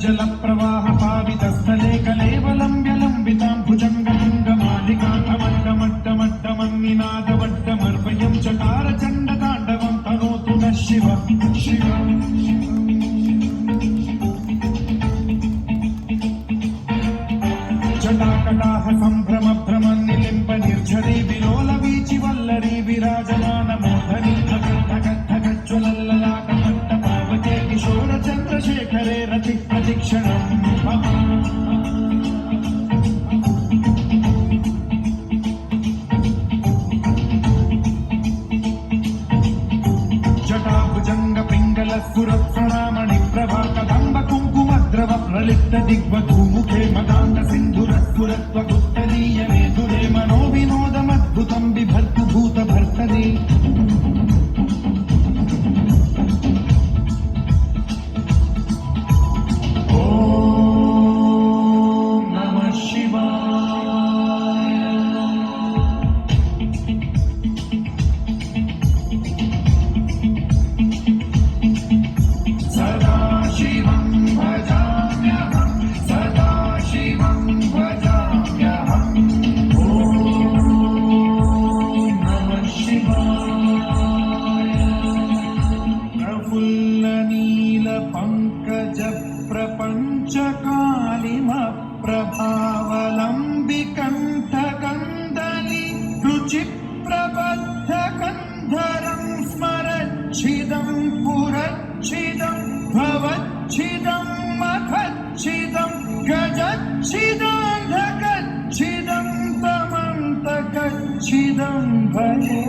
जल प्रवाह पावितस्थले कलेवलं व्यलम्बितां भुजङ्गमण्डमालिकामट्टमट्टमट्टमन्निनादवड्डमर्वयं चकार चण्डताण्डवं तनोतु नः शिव शिव जटाकटाह सम्भ्रम भ्रमन्निलिम्ब निर्झरी विलोल वीचि वल्लरी विराजमानमोधनी धगद्धगद्धगज्ज्वलल्ललाटमट्टपावके किशोर चन्द्रशेखरे रति प्रदिक्षणं जटाभुजङ्ग पिङ्गल सुरप्रणमणि प्रभा कदम्ब कुङ्कुमद्रव प्रलिप्त दिग्वधूमुखे मदान्त सिन्धुरस्फुरत्वगुत्तरीय मेधुरे मनो विनोदमद्भुतं बिभर्तु भूतभर्तरि प्रभावलम्बिकण्ठकन्दली रुचिप्रबद्धकन्धरं स्मरच्छिदं पुरच्छिदं भवच्छिदं मखच्छिदं गजच्छिदान्धकच्छिदं तमन्तकच्छिदं भजे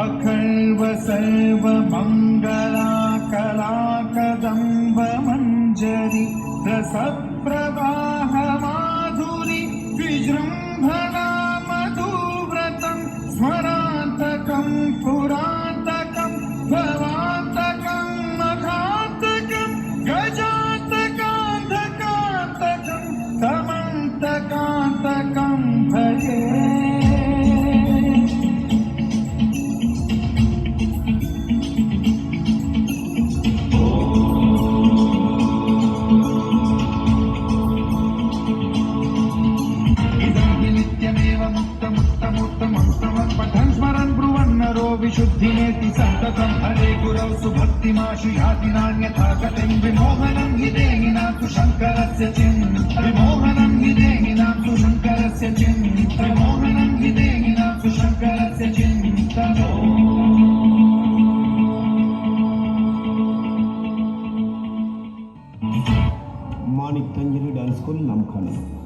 अखर्व सर्वमङ्गलाकलाकदम्बमञ्जरी रसप्रवाह माधुरी विजृम्भणा मधुव्रतं स्मरान्तकं पुरान्तकं भवान्तकं मघान्तकं गजान्तकान्तकान्तकं तमन्तकान्तकं भजे विशुद्धिमेति सन्ततं हरे गुरौ सुभक्तिमाशु याति नान्यथा गतिं विमोहनं हि देहिना तु शङ्करस्य चिन्